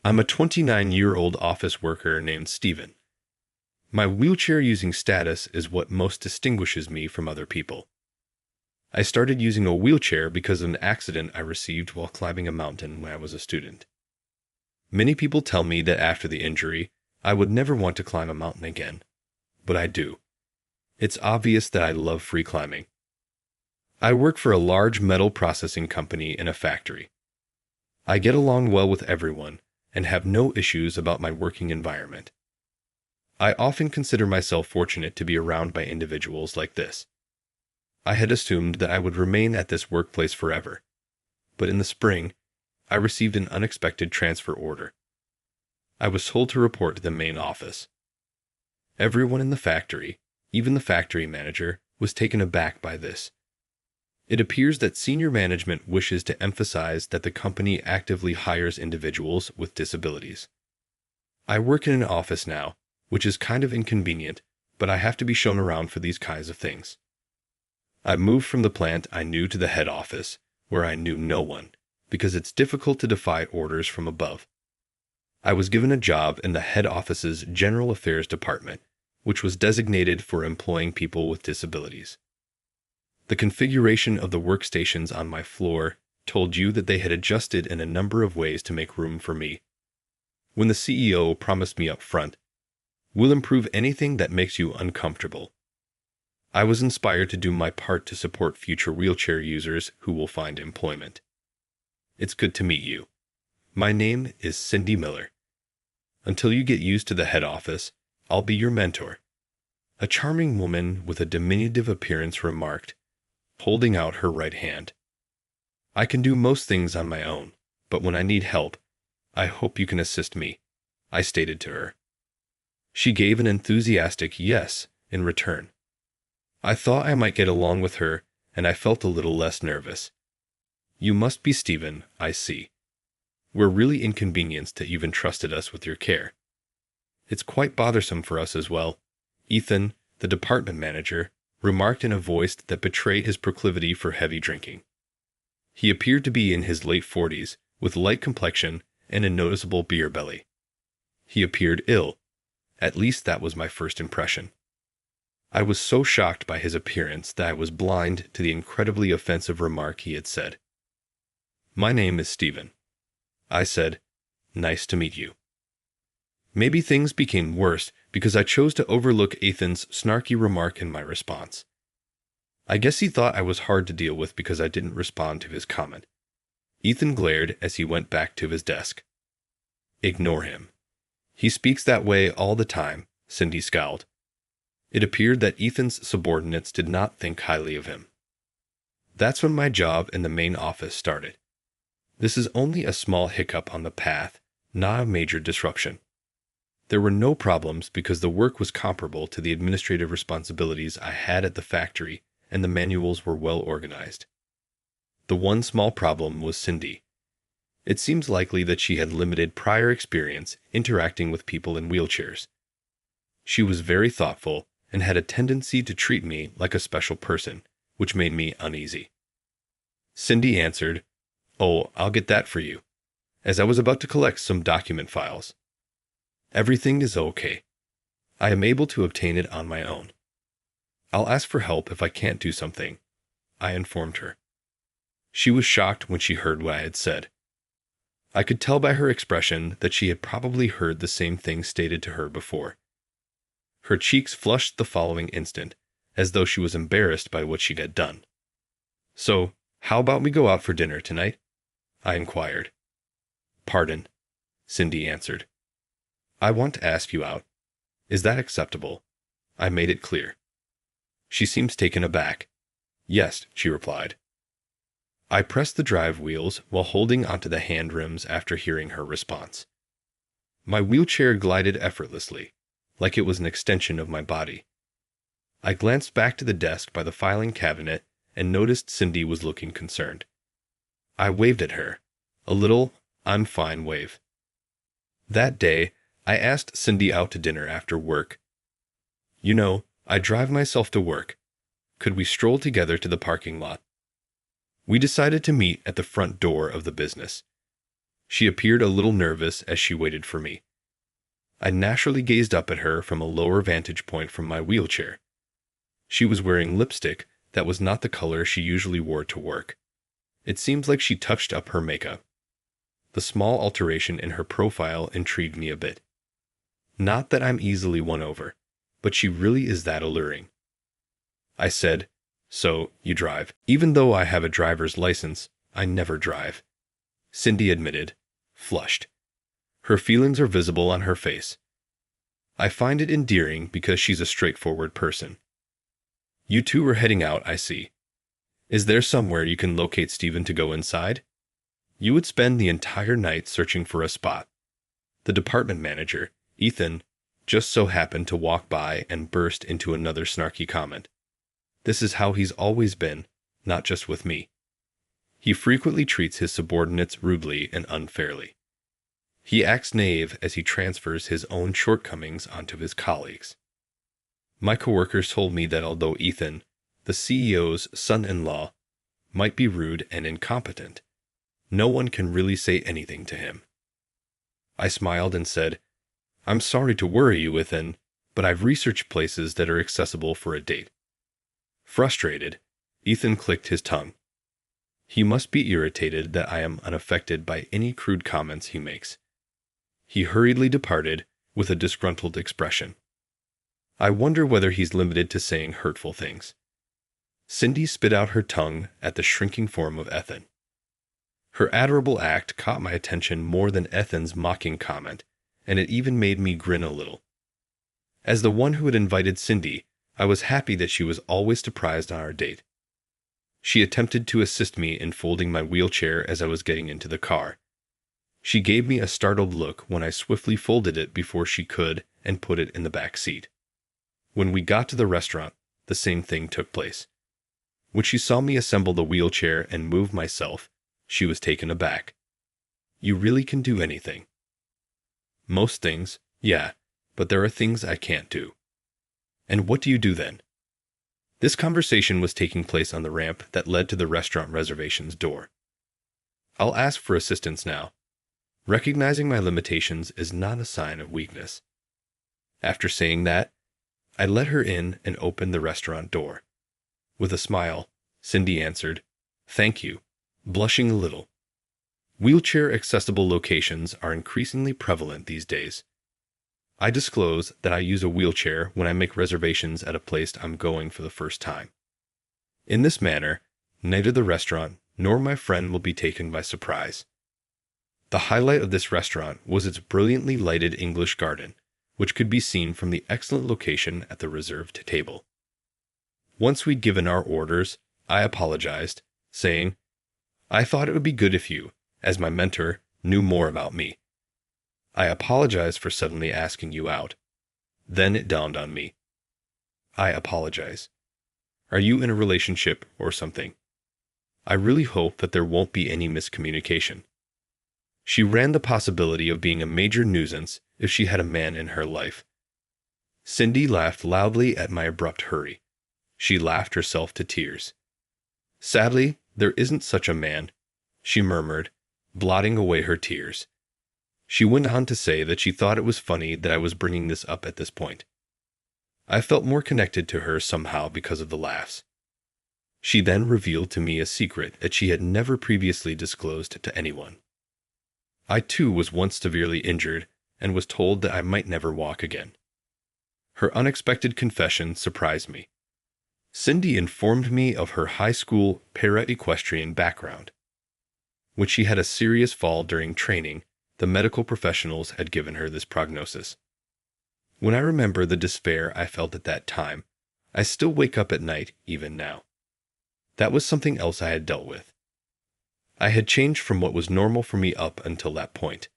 I'm a 29-year-old office worker named Steven. My wheelchair-using status is what most distinguishes me from other people. I started using a wheelchair because of an accident I received while climbing a mountain when I was a student. Many people tell me that after the injury, I would never want to climb a mountain again, but I do. It's obvious that I love free climbing. I work for a large metal processing company in a factory. I get along well with everyone and have no issues about my working environment. I often consider myself fortunate to be around by individuals like this. I had assumed that I would remain at this workplace forever, but in the spring, I received an unexpected transfer order. I was told to report to the main office. Everyone in the factory, even the factory manager, was taken aback by this. It appears that senior management wishes to emphasize that the company actively hires individuals with disabilities. I work in an office now, which is kind of inconvenient, but I have to be shown around for these kinds of things. I moved from the plant I knew to the head office, where I knew no one, because it's difficult to defy orders from above. I was given a job in the head office's General Affairs Department, which was designated for employing people with disabilities. The configuration of the workstations on my floor told you that they had adjusted in a number of ways to make room for me. When the CEO promised me up front, "We'll improve anything that makes you uncomfortable," I was inspired to do my part to support future wheelchair users who will find employment. It's good to meet you. My name is Cindy Miller. Until you get used to the head office, I'll be your mentor. A charming woman with a diminutive appearance remarked, holding out her right hand. I can do most things on my own, but when I need help, I hope you can assist me, I stated to her. She gave an enthusiastic yes in return. I thought I might get along with her, and I felt a little less nervous. You must be Stephen, I see. We're really inconvenienced that you've entrusted us with your care. It's quite bothersome for us as well. Ethan, the department manager, remarked in a voice that betrayed his proclivity for heavy drinking. He appeared to be in his late 40s, with light complexion and a noticeable beer belly. He appeared ill. At least that was my first impression. I was so shocked by his appearance that I was blind to the incredibly offensive remark he had said. My name is Stephen. I said, nice to meet you. Maybe things became worse because I chose to overlook Ethan's snarky remark in my response. I guess he thought I was hard to deal with because I didn't respond to his comment. Ethan glared as he went back to his desk. Ignore him. He speaks that way all the time, Cindy scowled. It appeared that Ethan's subordinates did not think highly of him. That's when my job in the main office started. This is only a small hiccup on the path, not a major disruption. There were no problems because the work was comparable to the administrative responsibilities I had at the factory, and the manuals were well organized. The one small problem was Cindy. It seems likely that she had limited prior experience interacting with people in wheelchairs. She was very thoughtful and had a tendency to treat me like a special person, which made me uneasy. Cindy answered, "Oh, I'll get that for you," as I was about to collect some document files. Everything is okay. I am able to obtain it on my own. I'll ask for help if I can't do something, I informed her. She was shocked when she heard what I had said. I could tell by her expression that she had probably heard the same thing stated to her before. Her cheeks flushed the following instant, as though she was embarrassed by what she had done. So, how about we go out for dinner tonight? I inquired. Pardon, Cindy answered. I want to ask you out. Is that acceptable? I made it clear. She seems taken aback. Yes, she replied. I pressed the drive wheels while holding onto the hand rims after hearing her response. My wheelchair glided effortlessly, like it was an extension of my body. I glanced back to the desk by the filing cabinet and noticed Cindy was looking concerned. I waved at her, a little, I'm fine wave. That day, I asked Cindy out to dinner after work. You know, I drive myself to work. Could we stroll together to the parking lot? We decided to meet at the front door of the business. She appeared a little nervous as she waited for me. I naturally gazed up at her from a lower vantage point from my wheelchair. She was wearing lipstick that was not the color she usually wore to work. It seems like she touched up her makeup. The small alteration in her profile intrigued me a bit. Not that I'm easily won over, but she really is that alluring. I said, "So, you drive." Even though I have a driver's license, I never drive. Cindy admitted, flushed. Her feelings are visible on her face. I find it endearing because she's a straightforward person. You two are heading out, I see. Is there somewhere you can locate Stephen to go inside? You would spend the entire night searching for a spot. The department manager, Ethan, just so happened to walk by and burst into another snarky comment. This is how he's always been, not just with me. He frequently treats his subordinates rudely and unfairly. He acts naive as he transfers his own shortcomings onto his colleagues. My coworkers told me that although Ethan, the CEO's son-in-law, might be rude and incompetent, no one can really say anything to him. I smiled and said, "I'm sorry to worry you, Ethan, but I've researched places that are accessible for a date." Frustrated, Ethan clicked his tongue. He must be irritated that I am unaffected by any crude comments he makes. He hurriedly departed with a disgruntled expression. I wonder whether he's limited to saying hurtful things. Cindy spit out her tongue at the shrinking form of Ethan. Her admirable act caught my attention more than Ethan's mocking comment, and it even made me grin a little. As the one who had invited Cindy, I was happy that she was always surprised on our date. She attempted to assist me in folding my wheelchair as I was getting into the car. She gave me a startled look when I swiftly folded it before she could and put it in the back seat. When we got to the restaurant, the same thing took place. When she saw me assemble the wheelchair and move myself, she was taken aback. "You really can do anything." "Most things, yeah, but there are things I can't do." "And what do you do then?" This conversation was taking place on the ramp that led to the restaurant reservations door. I'll ask for assistance now. Recognizing my limitations is not a sign of weakness. After saying that, I let her in and opened the restaurant door. With a smile, Cindy answered, "Thank you," blushing a little. Wheelchair-accessible locations are increasingly prevalent these days. I disclose that I use a wheelchair when I make reservations at a place I'm going for the first time. In this manner, neither the restaurant nor my friend will be taken by surprise. The highlight of this restaurant was its brilliantly lighted English garden, which could be seen from the excellent location at the reserved table. Once we'd given our orders, I apologized, saying, "I thought it would be good if you, as my mentor, knew more about me. I apologize for suddenly asking you out." Then it dawned on me. I apologize. Are you in a relationship or something? I really hope that there won't be any miscommunication. She ran the possibility of being a major nuisance if she had a man in her life. Cindy laughed loudly at my abrupt hurry. She laughed herself to tears. "Sadly, there isn't such a man," she murmured, blotting away her tears. She went on to say that she thought it was funny that I was bringing this up at this point. I felt more connected to her somehow because of the laughs. She then revealed to me a secret that she had never previously disclosed to anyone. I too was once severely injured and was told that I might never walk again. Her unexpected confession surprised me. Cindy informed me of her high school para-equestrian background. When she had a serious fall during training, the medical professionals had given her this prognosis. When I remember the despair I felt at that time, I still wake up at night even now. That was something else I had dealt with. I had changed from what was normal for me up until that point.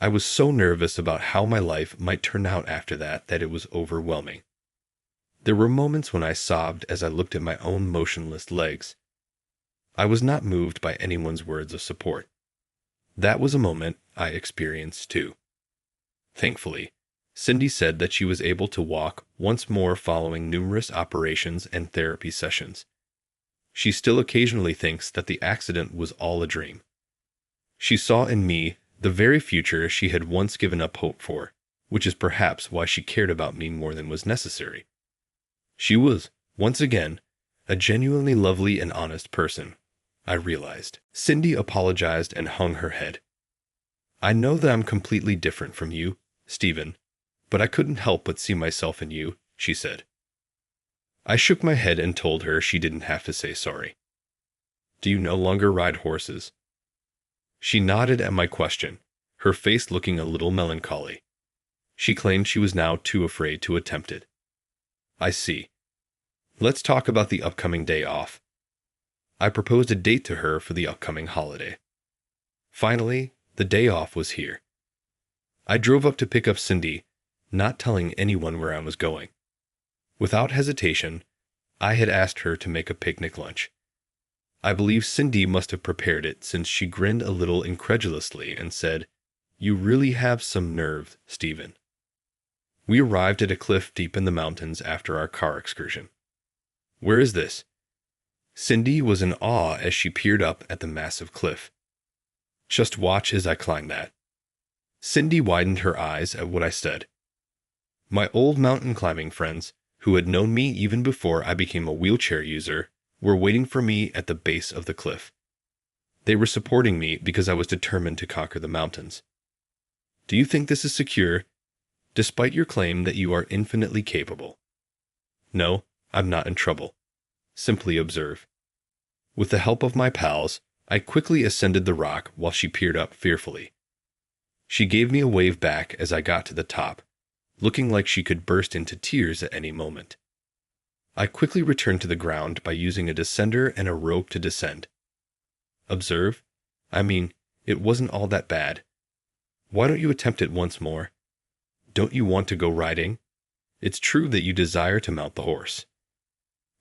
I was so nervous about how my life might turn out after that it was overwhelming. There were moments when I sobbed as I looked at my own motionless legs. I was not moved by anyone's words of support. That was a moment I experienced too. Thankfully, Cindy said that she was able to walk once more following numerous operations and therapy sessions. She still occasionally thinks that the accident was all a dream. She saw in me the very future she had once given up hope for, which is perhaps why she cared about me more than was necessary. She was, once again, a genuinely lovely and honest person, I realized. Cindy apologized and hung her head. I know that I'm completely different from you, Stephen, but I couldn't help but see myself in you, she said. I shook my head and told her she didn't have to say sorry. Do you no longer ride horses? She nodded at my question, her face looking a little melancholy. She claimed she was now too afraid to attempt it. I see. Let's talk about the upcoming day off. I proposed a date to her for the upcoming holiday. Finally, the day off was here. I drove up to pick up Cindy, not telling anyone where I was going. Without hesitation, I had asked her to make a picnic lunch. I believe Cindy must have prepared it since she grinned a little incredulously and said, "You really have some nerve, Stephen." We arrived at a cliff deep in the mountains after our car excursion. Where is this? Cindy was in awe as she peered up at the massive cliff. Just watch as I climb that. Cindy widened her eyes at what I said. My old mountain climbing friends, who had known me even before I became a wheelchair user, were waiting for me at the base of the cliff. They were supporting me because I was determined to conquer the mountains. Do you think this is secure, despite your claim that you are infinitely capable? No, I'm not in trouble. Simply observe. With the help of my pals, I quickly ascended the rock while she peered up fearfully. She gave me a wave back as I got to the top, looking like she could burst into tears at any moment. I quickly returned to the ground by using a descender and a rope to descend. Observe? I mean, it wasn't all that bad. Why don't you attempt it once more? Don't you want to go riding? It's true that you desire to mount the horse.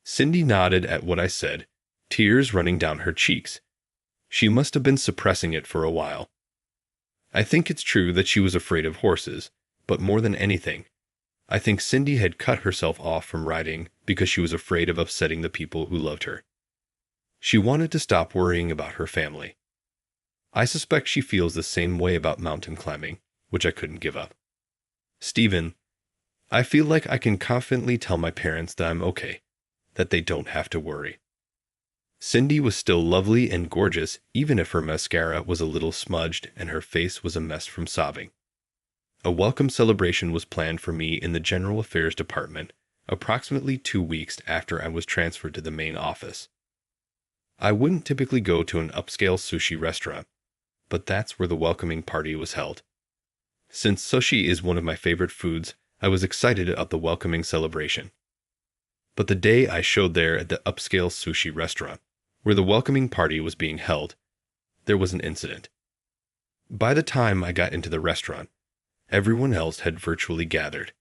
Cindy nodded at what I said, tears running down her cheeks. She must have been suppressing it for a while. I think it's true that she was afraid of horses, but more than anything, I think Cindy had cut herself off from riding because she was afraid of upsetting the people who loved her. She wanted to stop worrying about her family. I suspect she feels the same way about mountain climbing, which I couldn't give up. Stephen, I feel like I can confidently tell my parents that I'm okay, that they don't have to worry. Cindy was still lovely and gorgeous even if her mascara was a little smudged and her face was a mess from sobbing. A welcome celebration was planned for me in the General Affairs Department approximately 2 weeks after I was transferred to the main office. I wouldn't typically go to an upscale sushi restaurant, but that's where the welcoming party was held. Since sushi is one of my favorite foods, I was excited about the welcoming celebration. But the day I showed there at the upscale sushi restaurant, where the welcoming party was being held, there was an incident. By the time I got into the restaurant, everyone else had virtually gathered.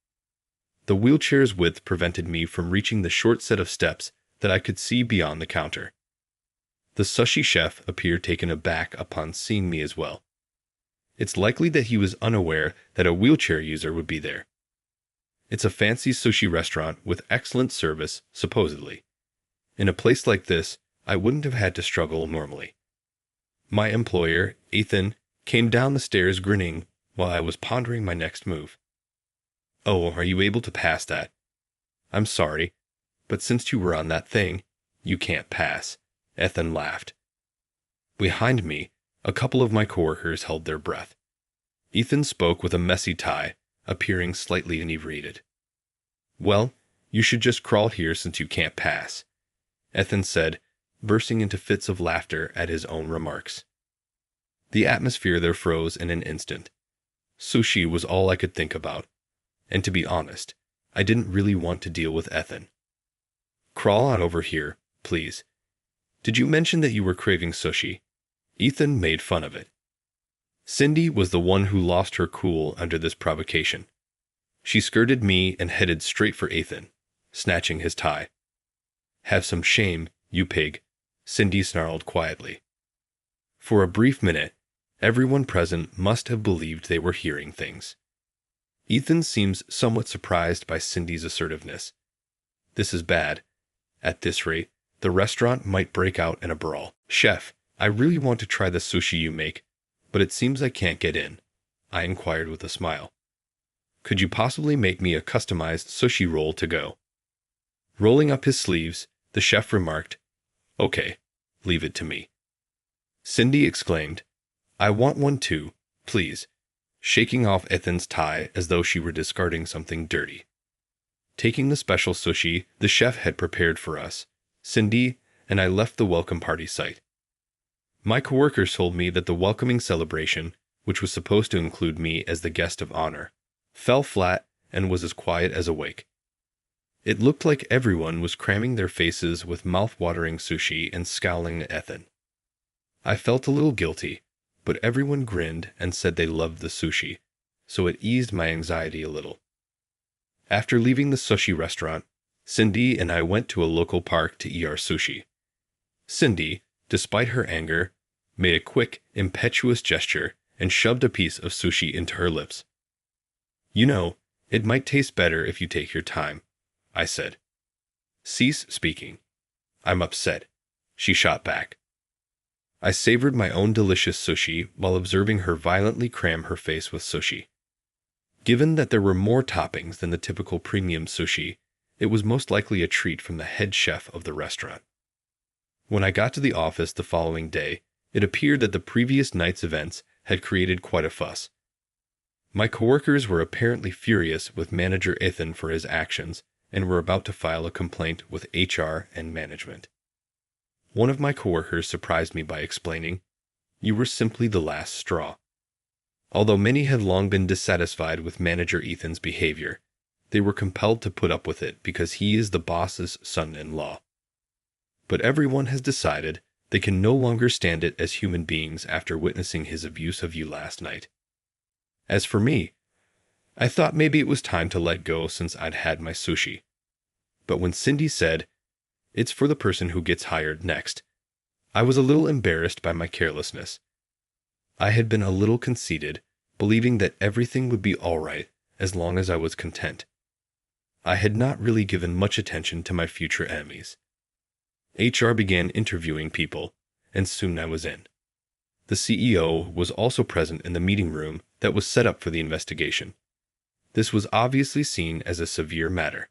The wheelchair's width prevented me from reaching the short set of steps that I could see beyond the counter. The sushi chef appeared taken aback upon seeing me as well. It's likely that he was unaware that a wheelchair user would be there. It's a fancy sushi restaurant with excellent service, supposedly. In a place like this, I wouldn't have had to struggle normally. My employer, Ethan, came down the stairs grinning while I was pondering my next move. "Oh, are you able to pass that?" "I'm sorry, but since you were on that thing, you can't pass," Ethan laughed. Behind me, a couple of my coworkers held their breath. Ethan spoke with a messy tie, appearing slightly inebriated. "Well, you should just crawl here since you can't pass," Ethan said, bursting into fits of laughter at his own remarks. The atmosphere there froze in an instant. Sushi was all I could think about, and to be honest, I didn't really want to deal with Ethan. "Crawl on over here, please. Did you mention that you were craving sushi?" Ethan made fun of it. Cindy was the one who lost her cool under this provocation. She skirted me and headed straight for Ethan, snatching his tie. "Have some shame, you pig," Cindy snarled quietly. For a brief minute, everyone present must have believed they were hearing things. Ethan seems somewhat surprised by Cindy's assertiveness. This is bad. At this rate, the restaurant might break out in a brawl. "Chef, I really want to try the sushi you make," but it seems I can't get in, I inquired with a smile. Could you possibly make me a customized sushi roll to go? Rolling up his sleeves, the chef remarked, Okay, leave it to me. Cindy exclaimed, I want one too, please, shaking off Ethan's tie as though she were discarding something dirty. Taking the special sushi the chef had prepared for us, Cindy and I left the welcome party site. My coworkers told me that the welcoming celebration, which was supposed to include me as the guest of honor, fell flat and was as quiet as a wake. It looked like everyone was cramming their faces with mouth-watering sushi and scowling at Ethan. I felt a little guilty, but everyone grinned and said they loved the sushi, so it eased my anxiety a little. After leaving the sushi restaurant, Cindy and I went to a local park to eat our sushi. Cindy, despite her anger, made a quick, impetuous gesture and shoved a piece of sushi into her lips. You know, it might taste better if you take your time, I said. Cease speaking. I'm upset, she shot back. I savored my own delicious sushi while observing her violently cram her face with sushi. Given that there were more toppings than the typical premium sushi, it was most likely a treat from the head chef of the restaurant. When I got to the office the following day, it appeared that the previous night's events had created quite a fuss. My coworkers were apparently furious with manager Ethan for his actions and were about to file a complaint with HR and management. One of my coworkers surprised me by explaining, You were simply the last straw. Although many had long been dissatisfied with manager Ethan's behavior, they were compelled to put up with it because he is the boss's son-in-law. But everyone has decided they can no longer stand it as human beings after witnessing his abuse of you last night. As for me, I thought maybe it was time to let go since I'd had my sushi. But when Cindy said, It's for the person who gets hired next, I was a little embarrassed by my carelessness. I had been a little conceited, believing that everything would be all right as long as I was content. I had not really given much attention to my future enemies. HR began interviewing people, and soon I was in. The CEO was also present in the meeting room that was set up for the investigation. This was obviously seen as a severe matter.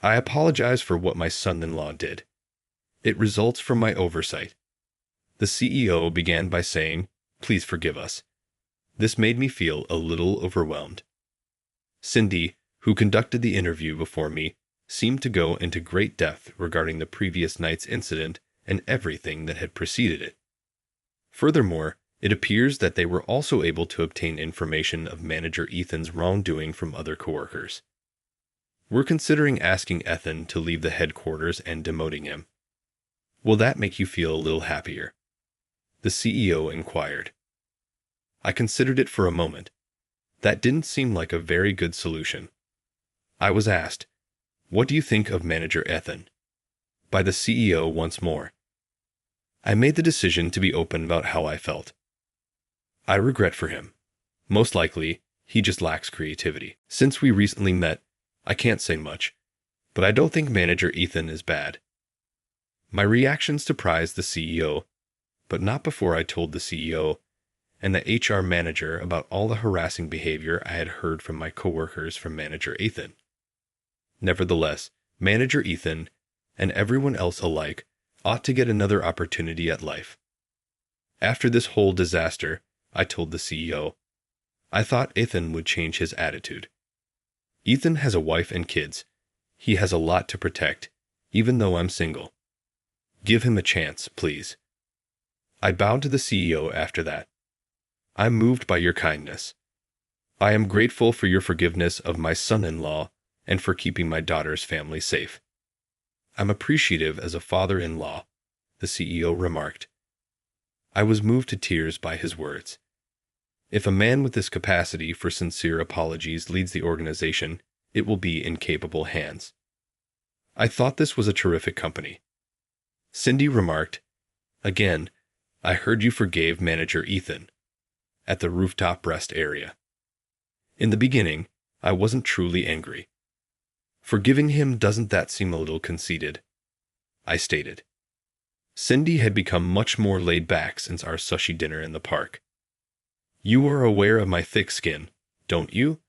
I apologize for what my son-in-law did. It results from my oversight. The CEO began by saying, Please forgive us. This made me feel a little overwhelmed. Cindy, who conducted the interview before me, seemed to go into great depth regarding the previous night's incident and everything that had preceded it. Furthermore, it appears that they were also able to obtain information of manager Ethan's wrongdoing from other coworkers. We're considering asking Ethan to leave the headquarters and demoting him. Will that make you feel a little happier? The CEO inquired. I considered it for a moment. That didn't seem like a very good solution. I was asked, What do you think of manager Ethan? By the CEO once more. I made the decision to be open about how I felt. I regret for him. Most likely, he just lacks creativity. Since we recently met, I can't say much, but I don't think manager Ethan is bad. My reaction surprised the CEO, but not before I told the CEO and the HR manager about all the harassing behavior I had heard from my coworkers from manager Ethan. Nevertheless, manager Ethan and everyone else alike ought to get another opportunity at life. After this whole disaster, I told the CEO, I thought Ethan would change his attitude. Ethan has a wife and kids. He has a lot to protect, even though I'm single. Give him a chance, please. I bowed to the CEO after that. I'm moved by your kindness. I am grateful for your forgiveness of my son-in-law and for keeping my daughter's family safe. I'm appreciative as a father-in-law, the CEO remarked. I was moved to tears by his words. If a man with this capacity for sincere apologies leads the organization, it will be in capable hands. I thought this was a terrific company. Cindy remarked, Again, I heard you forgave manager Ethan at the rooftop rest area. In the beginning, I wasn't truly angry. Forgiving him, doesn't that seem a little conceited? I stated. Cindy had become much more laid back since our sushi dinner in the park. You are aware of my thick skin, don't you?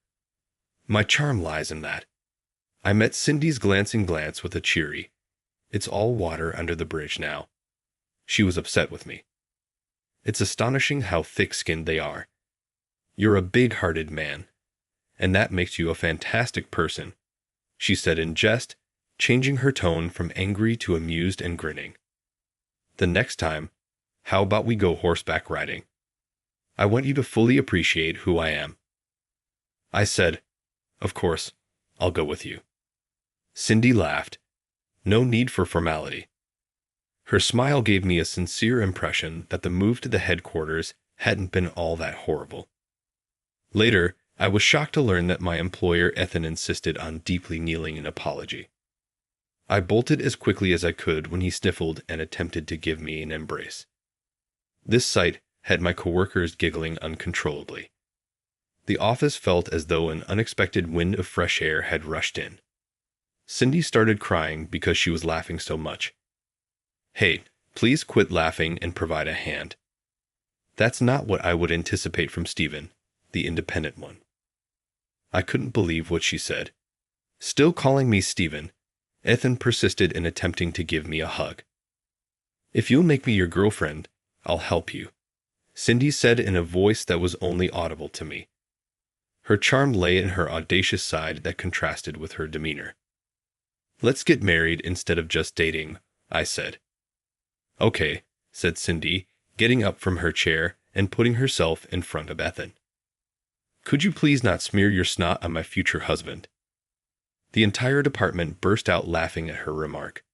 My charm lies in that. I met Cindy's glancing glance with a cheery, "It's all water under the bridge now." She was upset with me. It's astonishing how thick-skinned they are. You're a big-hearted man, and that makes you a fantastic person, she said in jest, changing her tone from angry to amused and grinning. The next time, how about we go horseback riding? I want you to fully appreciate who I am. I said, "Of course, I'll go with you." Cindy laughed. No need for formality. Her smile gave me a sincere impression that the move to the headquarters hadn't been all that horrible. Later, I was shocked to learn that my employer Ethan insisted on deeply kneeling in apology. I bolted as quickly as I could when he sniffled and attempted to give me an embrace. This sight had my coworkers giggling uncontrollably. The office felt as though an unexpected wind of fresh air had rushed in. Cindy started crying because she was laughing so much. "Hey, please quit laughing and provide a hand." That's not what I would anticipate from Stephen, the independent one. I couldn't believe what she said. Still calling me Stephen, Ethan persisted in attempting to give me a hug. "If you'll make me your girlfriend, I'll help you," Cindy said in a voice that was only audible to me. Her charm lay in her audacious side that contrasted with her demeanor. "Let's get married instead of just dating," I said. "Okay," said Cindy, getting up from her chair and putting herself in front of Ethan. "Could you please not smear your snot on my future husband?" The entire department burst out laughing at her remark.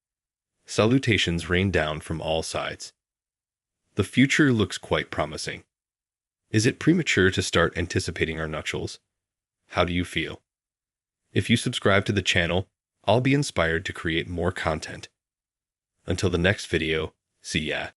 Salutations rained down from all sides. The future looks quite promising. Is it premature to start anticipating our nuptials? How do you feel? If you subscribe to the channel, I'll be inspired to create more content. Until the next video, see ya.